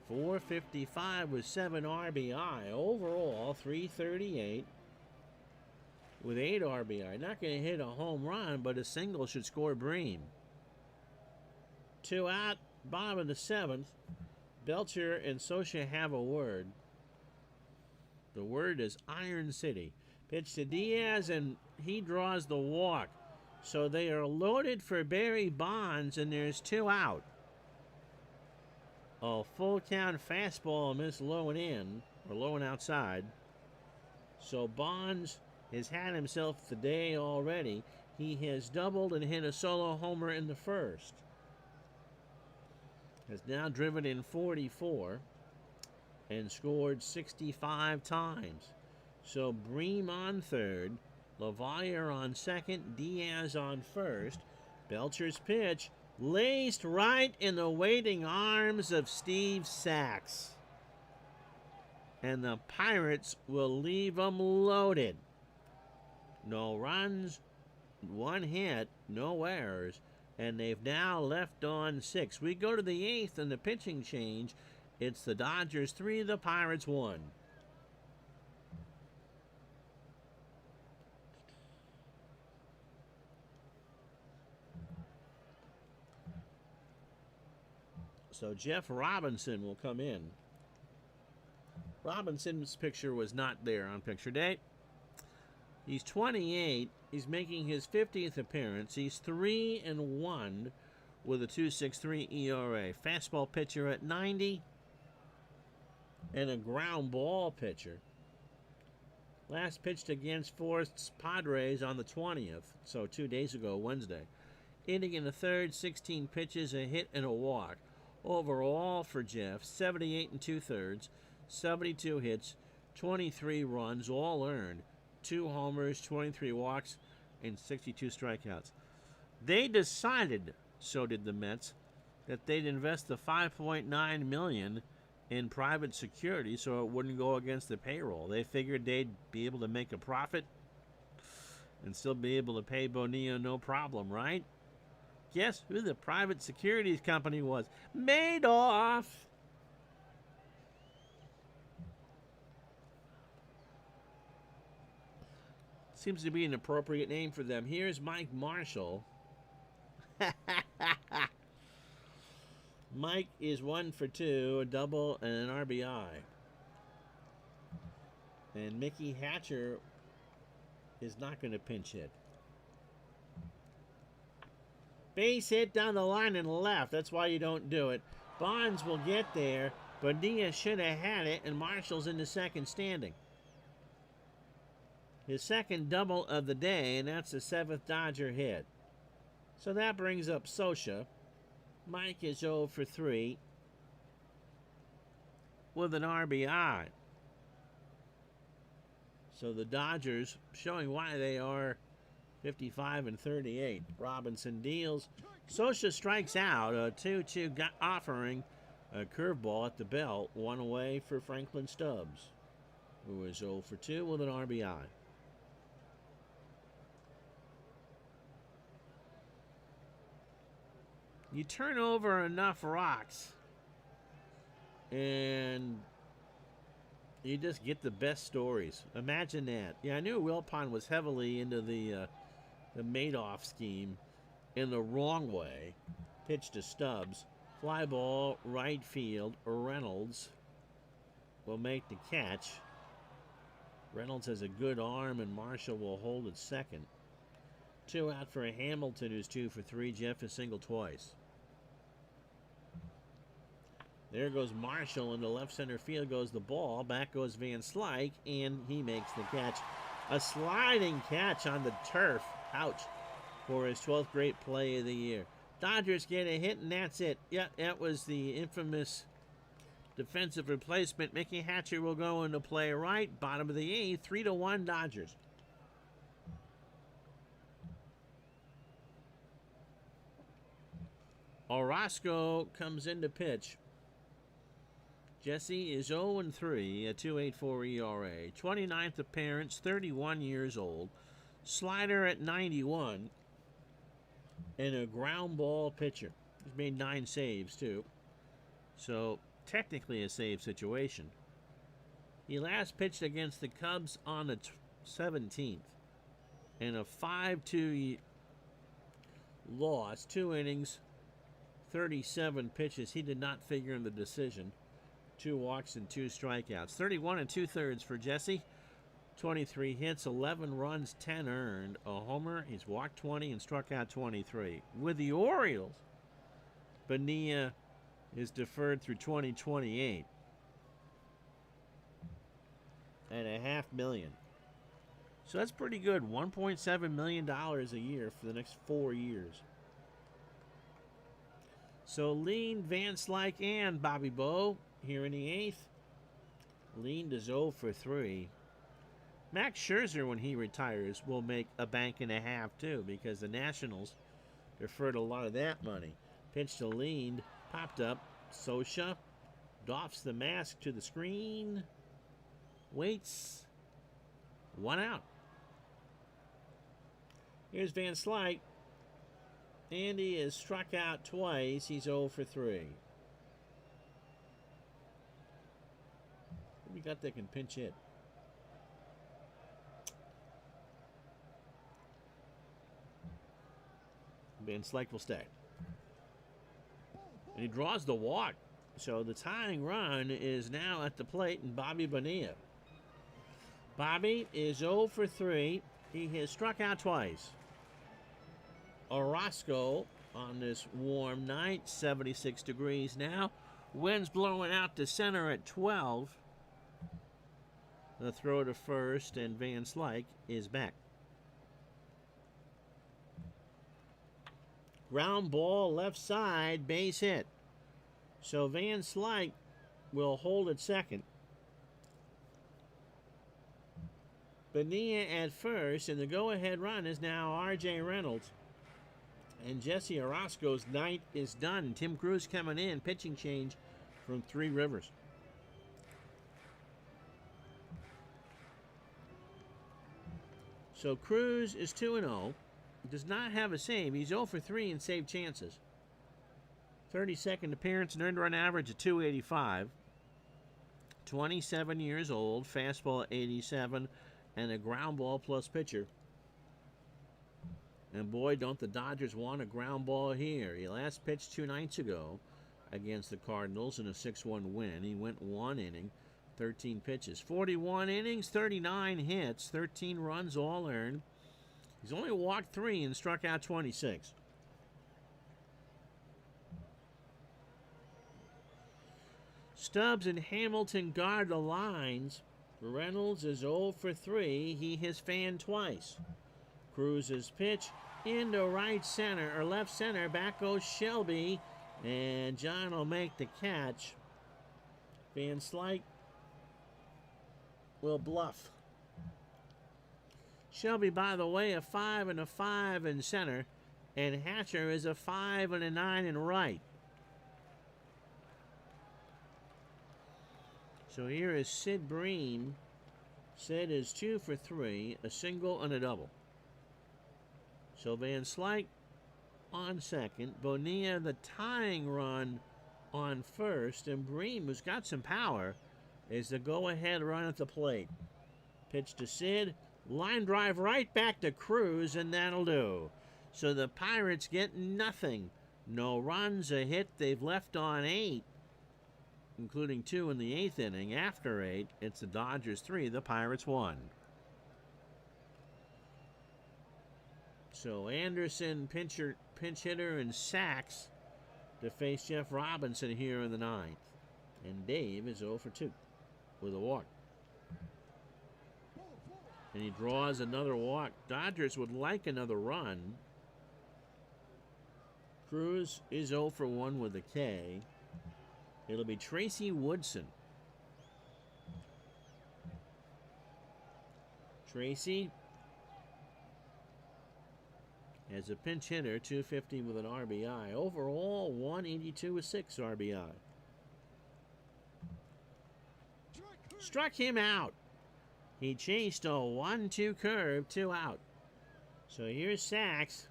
455 with 7 RBI. Overall, 338 with 8 RBI. Not going to hit a home run, but a single should score Bream. 2 out, bottom of the 7th. Belcher and Socha have a word. The word is Iron City. Pitch to Diaz, and he draws the walk. So they are loaded for Barry Bonds, and there's 2 out. A full count fastball missed low and in, or low and outside. So Bonds has had himself the day already. He has doubled and hit a solo homer in the first. Has now driven in 44 and scored 65 times. So Bream on third, LaValliere on second, Diaz on first. Belcher's pitch laced right in the waiting arms of Steve Sachs. And the Pirates will leave them loaded. No runs, one hit, no errors, and they've now left on 6. We go to the 8th and the pitching change. It's the Dodgers 3, the Pirates 1. So Jeff Robinson will come in. Robinson's picture was not there on picture day. He's 28. He's making his 50th appearance. He's 3-1 with a 2.63 ERA. Fastball pitcher at 90 and a ground ball pitcher. Last pitched against Forest's Padres on the 20th, so 2 days ago, Wednesday. Inning in the third, 16 pitches, a hit and a walk. Overall for Jeff, 78 2/3, 72 hits, 23 runs, all earned, 2 homers, 23 walks, and 62 strikeouts. They decided, so did the Mets, that they'd invest the $5.9 million in private security so it wouldn't go against the payroll. They figured they'd be able to make a profit and still be able to pay Bonilla no problem, right? Guess who the private securities company was? Madoff! Seems to be an appropriate name for them. Here's Mike Marshall. Mike is 1 for 2, a double and an RBI. And Mickey Hatcher is not going to pinch hit. Base hit down the line and left. That's why you don't do it. Bonds will get there. Bonilla should have had it, and Marshall's in the second standing. His second double of the day, and that's the 7th Dodger hit. So that brings up Scioscia. Mike is 0 for 3 with an RBI. So the Dodgers showing why they are 55 38. Robinson deals. Scioscia strikes out. A 2-2 offering. A curveball at the belt. One away for Franklin Stubbs, who is 0 for 2 with an RBI. You turn over enough rocks and you just get the best stories. Imagine that. Yeah, I knew Wilpon was heavily into the Madoff scheme in the wrong way. Pitch to Stubbs. Fly ball, right field. Reynolds will make the catch. Reynolds has a good arm, and Marshall will hold at second. 2 out for Hamilton, who's 2 for 3. Jeff has singled twice. There goes Marshall. Into left center field goes the ball. Back goes Van Slyke, and he makes the catch. A sliding catch on the turf. Ouch. For his 12th great play of the year. Dodgers get a hit, and that's it. Yeah, that was the infamous defensive replacement. Mickey Hatcher will go into play right. Bottom of the 8th. 3-1 Dodgers. Orozco comes in to pitch. Jesse is 0-3, a 2.84 ERA. 29th appearance, 31 years old. Slider at 91. And a ground ball pitcher. He's made 9 saves, too. So, technically a save situation. He last pitched against the Cubs on the 17th. And a 5-2 loss. 2 innings, 37 pitches. He did not figure in the decision. 2 walks and 2 strikeouts. 31 2/3 for Jesse. 23 hits, 11 runs, 10 earned. A homer. He's walked 20 and struck out 23. With the Orioles, Bonilla is deferred through 2028 at $500,000. So that's pretty good. $1.7 million a year for the next 4 years. So Lean, Van Slyke, and Bobby Bowe here in the 8th. Lean is 0 for 3. Max Scherzer, when he retires, will make a bank and a half too, because the Nationals deferred a lot of that money. Pitch to Lean, popped up. Sosha doffs the mask to the screen. Waits. 1 out. Here's Van Slyke. Andy is struck out twice. He's 0 for 3. Who we got that can pinch hit? Van Slyke will stay. And he draws the walk. So the tying run is now at the plate, and Bobby Bonilla. Bobby is 0 for 3. He has struck out twice. Orozco on this warm night, 76 degrees now. Wind's blowing out to center at 12. The throw to first, and Van Slyke is back. Ground ball left side, base hit. So Van Slyke will hold at second. Bonilla at first, and the go-ahead run is now R.J. Reynolds. And Jesse Orozco's night is done. Tim Cruz coming in, pitching change from Three Rivers. So Cruz is 2-0. Does not have a save. He's 0 for 3 in saved chances. 32nd appearance, and earned run average of 285. 27 years old, fastball 87, and a ground ball plus pitcher. And boy, don't the Dodgers want a ground ball here. He last pitched 2 nights ago against the Cardinals in a 6-1 win. He went 1 inning, 13 pitches. 41 innings, 39 hits, 13 runs all earned. He's only walked 3 and struck out 26. Stubbs and Hamilton guard the lines. Reynolds is 0 for 3. He has fanned twice. Cruz's pitch into right center, or left center. Back goes Shelby, and John will make the catch. Van Slyke will bluff. Shelby, by the way, a 5 and a 5 in center, and Hatcher is a 5 and a 9 in right. So here is Sid Bream. Sid is 2 for 3, a single and a double. So Van Slyke on second, Bonilla the tying run on first, and Bream, who's got some power, is the go-ahead run at the plate. Pitch to Sid, line drive right back to Cruz, and that'll do. So the Pirates get nothing. No runs, a hit. They've left on 8, including 2 in the 8th inning. After 8, it's the Dodgers 3, the Pirates 1. So Anderson, pinch hitter, and Sachs to face Jeff Robinson here in the 9th. And Dave is 0 for 2 with a walk. And he draws another walk. Dodgers would like another run. Cruz is 0 for 1 with a K. It'll be Tracy Woodson. Tracy as a pinch hitter, 250 with an RBI. Overall, 182 with 6 RBI. Struck him out. He chased a 1-2 curve, 2 out. So here's Sachs.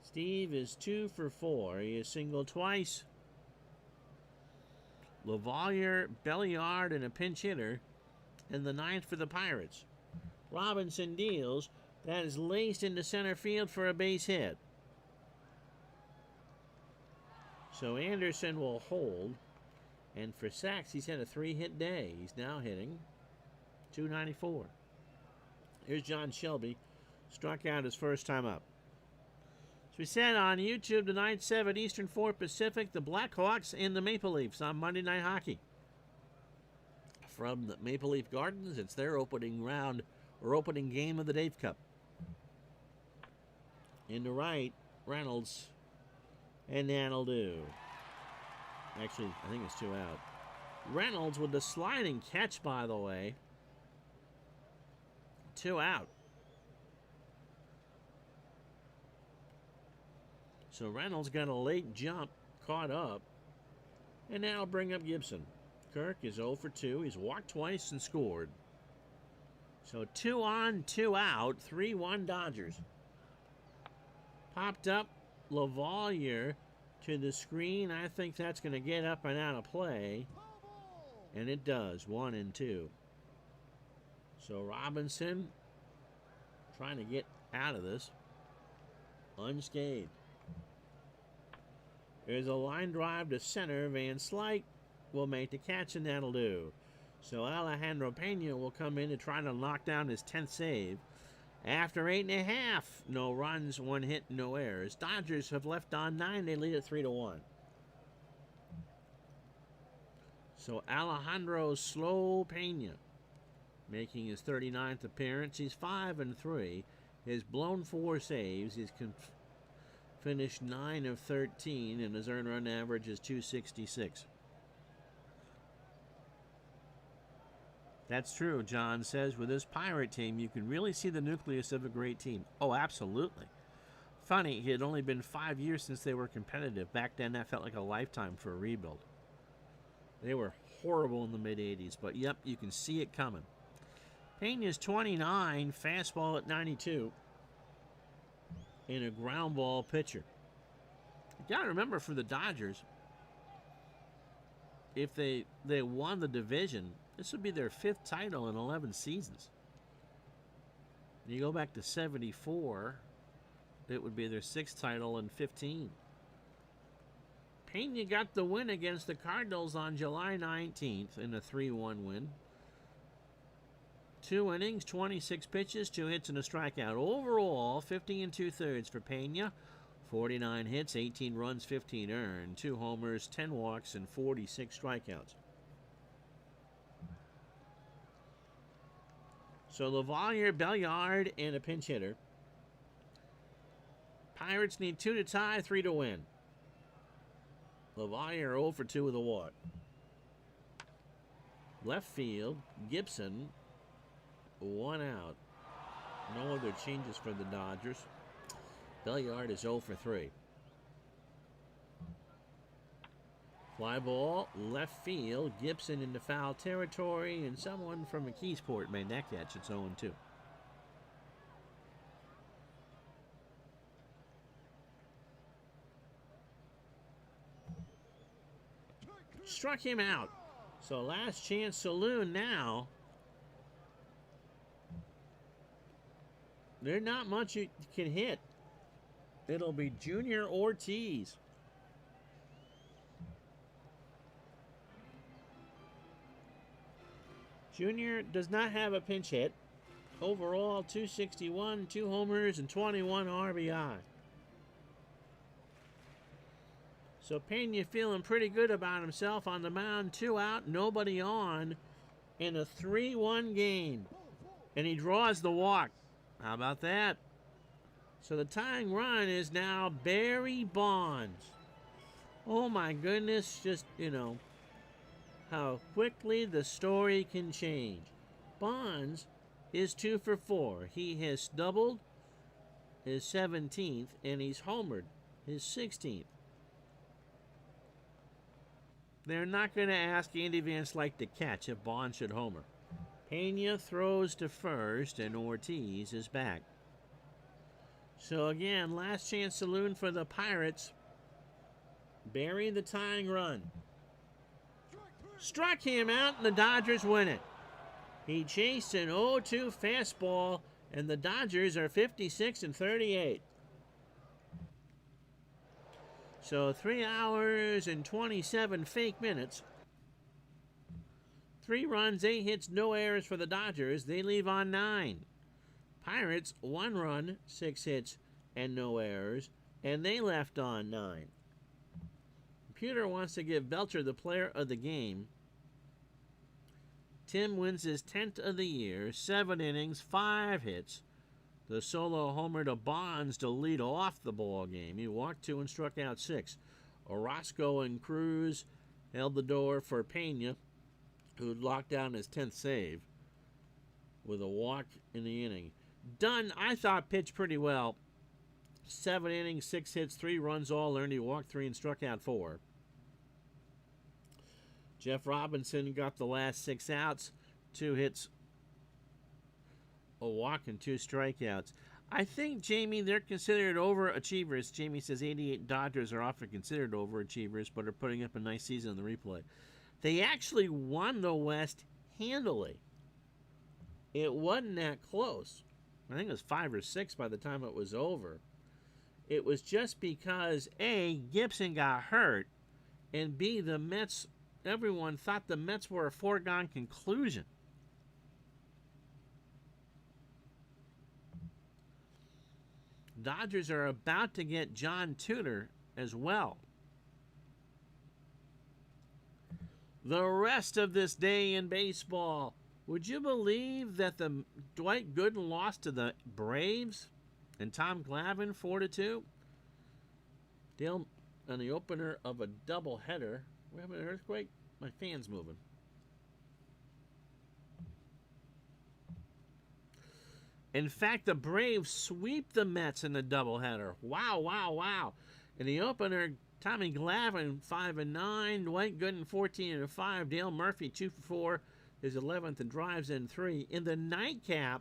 Steve is 2 for 4. He has singled twice. Lavalier, Belliard, and a pinch hitter in the 9th for the Pirates. Robinson deals. That is laced into center field for a base hit. So Anderson will hold. And for Sachs, he's had a 3-hit day. He's now hitting .294. Here's John Shelby. Struck out his first time up. As we said on YouTube tonight, 7 Eastern, 4 Pacific, the Blackhawks and the Maple Leafs on Monday Night Hockey. From the Maple Leaf Gardens, it's their opening round or opening game of the Dave Cup. In the right, Reynolds, and that'll do. Actually, I think it's 2 out. Reynolds with the sliding catch, by the way. 2 out. So Reynolds got a late jump, caught up, and now bring up Gibson. Kirk is 0 for 2. He's walked twice and scored. So 2 on, 2 out, 3-1 Dodgers. Popped up Lavalier to the screen. I think that's going to get up and out of play. And it does, 1 and 2. So Robinson trying to get out of this unscathed. There's a line drive to center. Van Slyke will make the catch, and that'll do. So Alejandro Pena will come in to try to knock down his 10th save. After 8.5, no runs, 1 hit, no errors. Dodgers have left on 9. They lead it 3-1. So Alejandro Slow Pena making his 39th appearance. He's 5 and 3. He's blown 4 saves. He's finished 9 of 13, and his earned run average is .266. That's true, John says. With this Pirate team, you can really see the nucleus of a great team. Oh, absolutely. Funny, it had only been 5 years since they were competitive. Back then, that felt like a lifetime for a rebuild. They were horrible in the mid-'80s, but yep, you can see it coming. Pena's 29, fastball at 92. And a ground ball pitcher. You got to remember, for the Dodgers, if they won the division, this would be their 5th title in 11 seasons. You go back to 74, it would be their 6th title in 15. Pena got the win against the Cardinals on July 19th in a 3-1 win. 2 innings, 26 pitches, 2 hits and a strikeout. Overall, 50 2/3 for Pena. 49 hits, 18 runs, 15 earned, 2 homers, 10 walks, and 46 strikeouts. So Lavalier, Belliard, and a pinch hitter. Pirates need 2 to tie, 3 to win. Lavalier 0 for 2 with a walk. Left field, Gibson, 1 out. No other changes for the Dodgers. Belliard is 0 for 3. Fly ball, left field, Gibson into foul territory, and someone from McKeesport made that catch. It's 0-2. Struck him out. So last chance saloon now. There's not much you can hit. It'll be Junior Ortiz. Junior does not have a pinch hit. Overall, 261, 2 homers, and 21 RBI. So Pena feeling pretty good about himself on the mound. 2 out, nobody on in a 3-1 game. And he draws the walk. How about that? So the tying run is now Barry Bonds. Oh my goodness, just, how quickly the story can change. Bonds is 2 for 4. He has doubled his 17th, and he's homered his 16th. They're not going to ask Andy Van Slyke to catch if Bonds should homer. Pena throws to first, and Ortiz is back. So again, last chance saloon for the Pirates. Bury the tying run. Struck him out, and the Dodgers win it. He chased an 0-2 fastball, and the Dodgers are 56 and 38. So 3 hours and 27 fake minutes. 3 runs, 8 hits, no errors for the Dodgers. They leave on 9. Pirates, 1 run, 6 hits, and no errors. and they left on 9. Computer wants to give Belcher the player of the game. Tim wins his 10th of the year, 7 innings, 5 hits. The solo homer to Bonds to lead off the ball game. He walked 2 and struck out 6. Orozco and Cruz held the door for Pena, who locked down his 10th save with a walk in the inning. Dunn, I thought, pitched pretty well. 7 innings, 6 hits, 3 runs all earned. He walked 3 and struck out 4. Jeff Robinson got the last 6 outs, 2 hits, a walk, and 2 strikeouts. I think, Jamie, they're considered overachievers. Jamie says 88 Dodgers are often considered overachievers, but are putting up a nice season in the replay. They actually won the West handily. It wasn't that close. I think it was 5 or 6 by the time it was over. It was just because, A, Gibson got hurt, and B, the Mets, everyone thought the Mets were a foregone conclusion. Dodgers are about to get John Tudor as well. The rest of this day in baseball. Would you believe that the Dwight Gooden lost to the Braves and Tom Glavine 4-2? Dale on the opener of a doubleheader. We have an earthquake? My fan's moving. In fact, the Braves sweep the Mets in the doubleheader. Wow, wow, wow. In the opener, Tommy Glavine 5-9, Dwight Gooden 14-5, Dale Murphy 2-4, his 11th, and drives in 3. In the nightcap,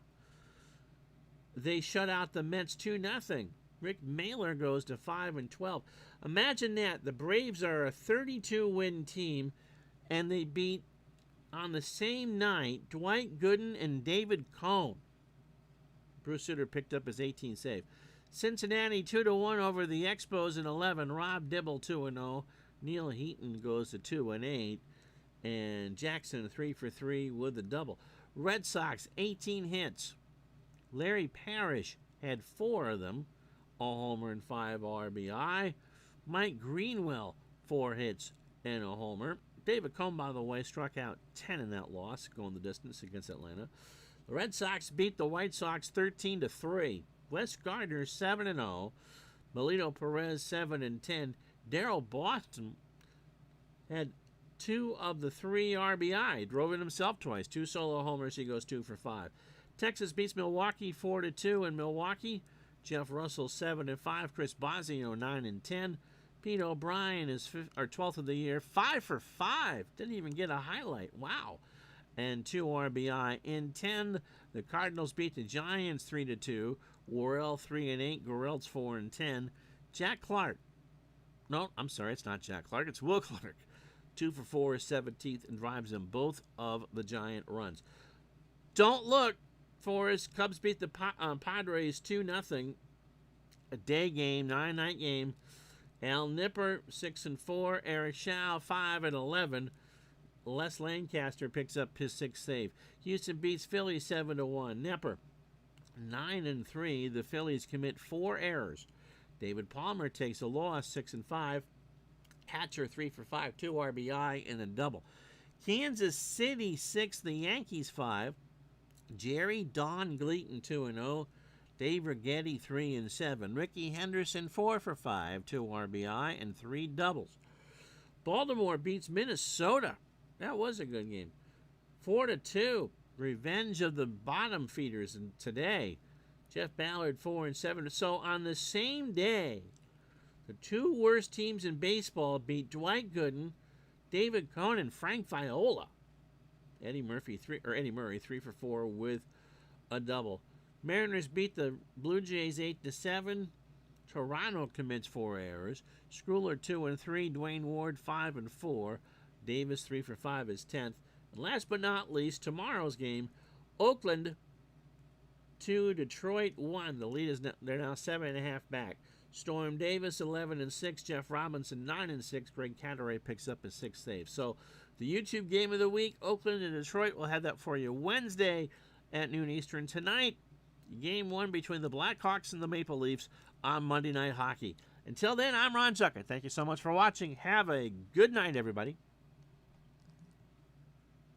they shut out the Mets 2-0. Rick Mailer goes to 5-12. Imagine that. The Braves are a 32-win team, and they beat, on the same night, Dwight Gooden and David Cone. Bruce Sutter picked up his 18th save. Cincinnati 2-1 over the Expos in 11. Rob Dibble 2-0. Neil Heaton goes to 2-8. And Jackson 3-for-3 with a double. Red Sox 18 hits. Larry Parrish had 4 of them. A homer and 5 RBI. Mike Greenwell 4 hits and a homer. David Cone, by the way, struck out 10 in that loss, going the distance against Atlanta. The Red Sox beat the White Sox 13-3. Wes Gardner 7-0. Melito Perez 7-10. Darrell Boston had 2 of the 3 RBI. Drove it himself twice. 2 solo homers. He goes 2-for-5. Texas beats Milwaukee 4-2 in Milwaukee. Jeff Russell 7-5. Chris Bosio 9-10. Pete O'Brien is 12th of the year. 5-for-5. Didn't even get a highlight. Wow. And 2 RBI. In 10, the Cardinals beat the Giants 3-2. Worrell 3-8. Goreltz 4-10. Jack Clark. No, I'm sorry, it's not Jack Clark. It's Will Clark. 2-for-4, 17th, and drives in both of the Giant runs. Don't look, Forrest. Cubs beat the Padres 2-0. A day game, 9-night game. Al Nipper 6-4. Eric Shaw 5-11. Les Lancaster picks up his 6th save. Houston beats Philly 7-1. Nipper 9-3. The Phillies commit 4 errors. David Palmer takes a loss 6-5. Hatcher 3-for-5, 2 RBI and a double. Kansas City 6, the Yankees 5. Jerry Don Gleaton 2-0. Dave Righetti 3-7. Ricky Henderson 4-for-5, 2 RBI and 3 doubles. Baltimore beats Minnesota. That was a good game. 4-2. Revenge of the bottom feeders today. Jeff Ballard 4-7. So on the same day, the 2 worst teams in baseball beat Dwight Gooden, David Cone, and Frank Viola. Eddie Murray 3-for-4 with a double. Mariners beat the Blue Jays 8-7. Toronto commits 4 errors. Schruler 2-3. Dwayne Ward 5-4. Davis 3-for-5 is 10th. And last but not least, tomorrow's game, Oakland 2, Detroit 1. The lead is they're now 7.5 back. Storm Davis 11-6. Jeff Robinson 9-6. Greg Cadaret picks up his 6th save. So the YouTube game of the week, Oakland and Detroit. We'll have that for you Wednesday at noon Eastern. Tonight, game 1 between the Blackhawks and the Maple Leafs on Monday Night Hockey. Until then, I'm Ron Zucker. Thank you so much for watching. Have a good night, everybody.